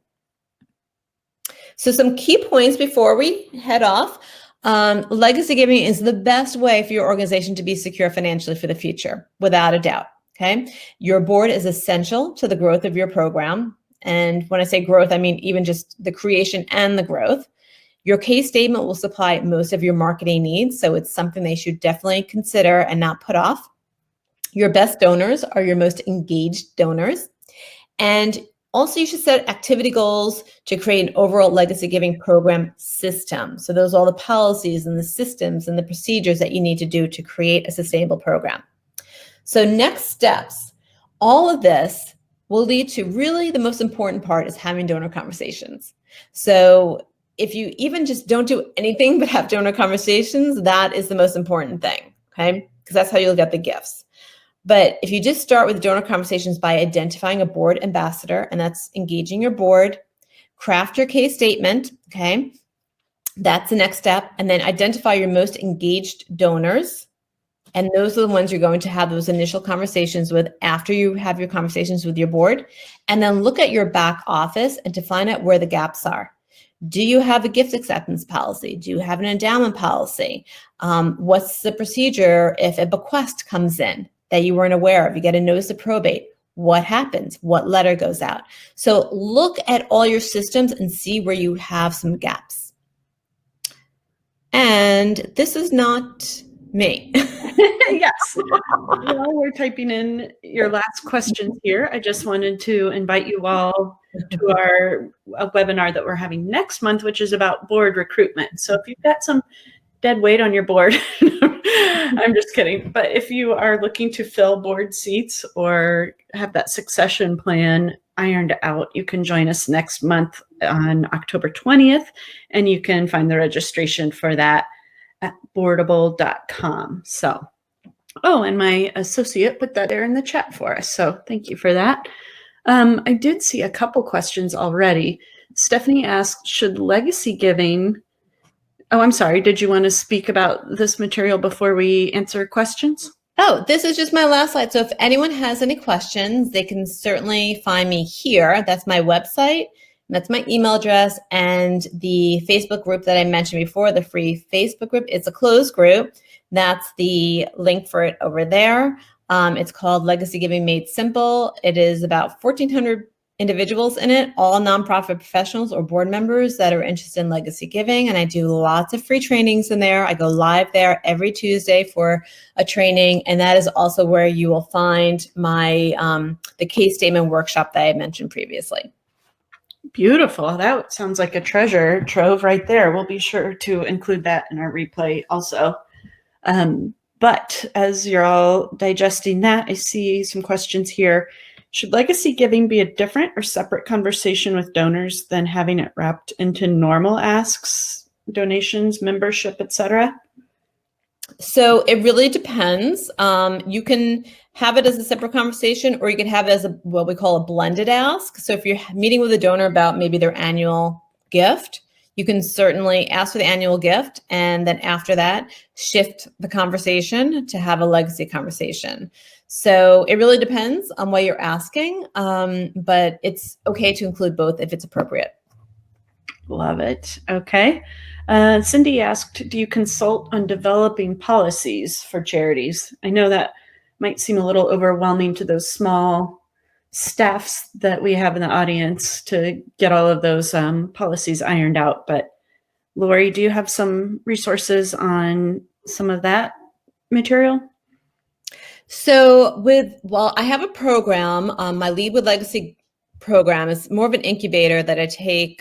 Speaker 2: So some key points before we head off. Legacy giving is the best way for your organization to be secure financially for the future, without a doubt. Okay, your board is essential to the growth of your program. And when I say growth, I mean even just the creation and the growth. Your case statement will supply most of your marketing needs, so it's something they should definitely consider and not put off. Your best donors are your most engaged donors. And also, you should set activity goals to create an overall legacy giving program system. So those are all the policies and the systems and the procedures that you need to do to create a sustainable program. So next steps, all of this will lead to really the most important part is having donor conversations. So if you even just don't do anything but have donor conversations, that is the most important thing, okay? Because that's how you'll get the gifts. But if you just start with donor conversations by identifying a board ambassador, and that's engaging your board, craft your case statement, okay? That's the next step. And then identify your most engaged donors. And those are the ones you're going to have those initial conversations with after you have your conversations with your board. And then look at your back office and to find out where the gaps are. Do you have a gift acceptance policy? Do you have an endowment policy? What's the procedure if a bequest comes in that you weren't aware of? You get a notice of probate. What happens? What letter goes out? So look at all your systems and see where you have some gaps. And this is not me.
Speaker 1: Yes. While we're typing in your last questions here, I just wanted to invite you all to our webinar that we're having next month, which is about board recruitment. So if you've got some dead weight on your board, I'm just kidding. But if you are looking to fill board seats or have that succession plan ironed out, you can join us next month on October 20th, and you can find the registration for that at boardable.com. So, oh, and my associate put that there in the chat for us. So thank you for that. I did see a couple questions already. Stephanie asked, should legacy giving, oh, I'm sorry. Did you want to speak about this material before we answer questions?
Speaker 2: Oh, this is just my last slide. So if anyone has any questions, they can certainly find me here. That's my website. That's my email address, and the Facebook group that I mentioned before, the free Facebook group. It's a closed group. That's the link for it over there. It's called Legacy Giving Made Simple. It is about 1,400 individuals in it, all nonprofit professionals or board members that are interested in legacy giving. And I do lots of free trainings in there. I go live there every Tuesday for a training. And that is also where you will find my the case statement workshop that I mentioned previously.
Speaker 1: Beautiful. That sounds like a treasure trove right there. We'll be sure to include that in our replay also. But as you're all digesting that, I see some questions here. Should legacy giving be a different or separate conversation with donors than having it wrapped into normal asks, donations, membership, etc.?
Speaker 2: So it really depends. You can have it as a separate conversation, or you can have it as what we call a blended ask. So if you're meeting with a donor about maybe their annual gift, you can certainly ask for the annual gift, and then after that, shift the conversation to have a legacy conversation. So it really depends on what you're asking, but it's okay to include both if it's appropriate.
Speaker 1: Love it. Okay. Cindy asked, do you consult on developing policies for charities? I know that might seem a little overwhelming to those small staffs that we have in the audience to get all of those policies ironed out. But Lori, do you have some resources on some of that material?
Speaker 2: So I have a program. My Lead with Legacy program is more of an incubator that I take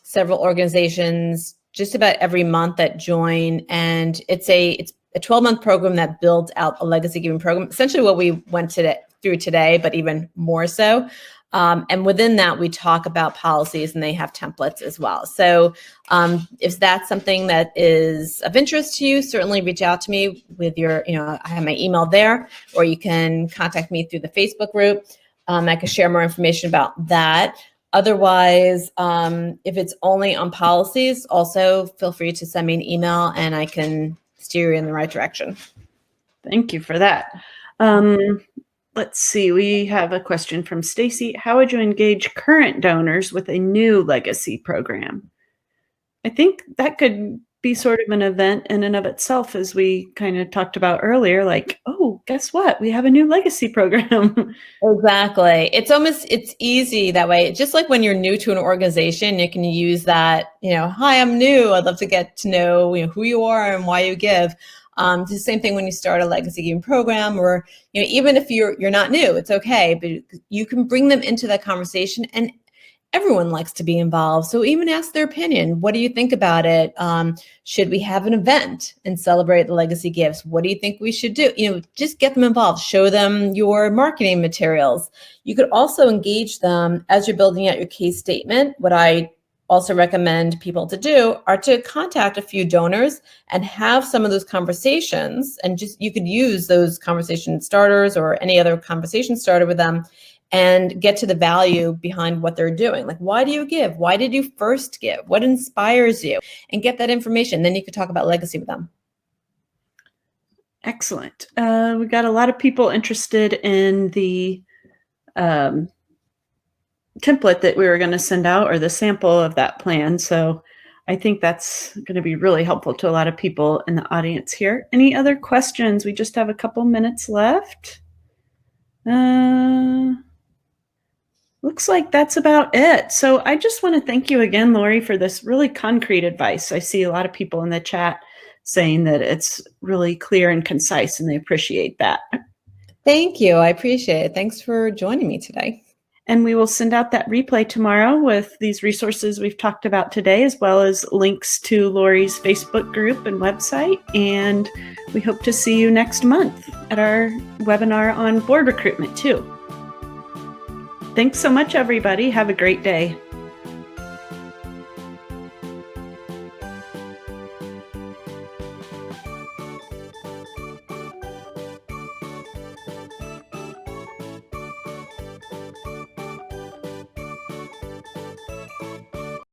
Speaker 2: several organizations just about every month that join, and it's a 12-month program that builds out a legacy giving program. Essentially, what we went through today, but even more so. And within that, we talk about policies, and they have templates as well. So if that's something that is of interest to you, certainly reach out to me with your, I have my email there, or you can contact me through the Facebook group. I can share more information about that. Otherwise, if it's only on policies, also feel free to send me an email and I can steer you in the right direction.
Speaker 1: Thank you for that. Let's see, we have a question from Stacy. How would you engage current donors with a new legacy program? I think that could be sort of an event in and of itself, as we kind of talked about earlier, like, oh, guess what? We have a new legacy program.
Speaker 2: Exactly. It's easy that way. Just like when you're new to an organization, you can use that, hi, I'm new. I'd love to get to know, who you are and why you give. It's the same thing when you start a legacy giving program, or even if you're not new, it's okay, but you can bring them into that conversation, and everyone likes to be involved. So even ask their opinion. What do you think about it? Should we have an event and celebrate the legacy gifts? What do you think we should do? Just get them involved. Show them your marketing materials. You could also engage them as you're building out your case statement. What I also recommend people to do are to contact a few donors and have some of those conversations, and you could use those conversation starters or any other conversation starter with them and get to the value behind what they're doing. Like, why do you give? Why did you first give? What inspires you? And get that information. Then you could talk about legacy with them.
Speaker 1: Excellent. We got a lot of people interested in the template that we were going to send out, or the sample of that plan. So I think that's going to be really helpful to a lot of people in the audience here. Any other questions? We just have a couple minutes left. Looks like that's about it. So I just want to thank you again, Lori, for this really concrete advice. I see a lot of people in the chat saying that it's really clear and concise, and they appreciate that.
Speaker 2: Thank you. I appreciate it. Thanks for joining me today.
Speaker 1: And we will send out that replay tomorrow with these resources we've talked about today, as well as links to Lori's Facebook group and website. And we hope to see you next month at our webinar on board recruitment too. Thanks so much, everybody. Have a great day.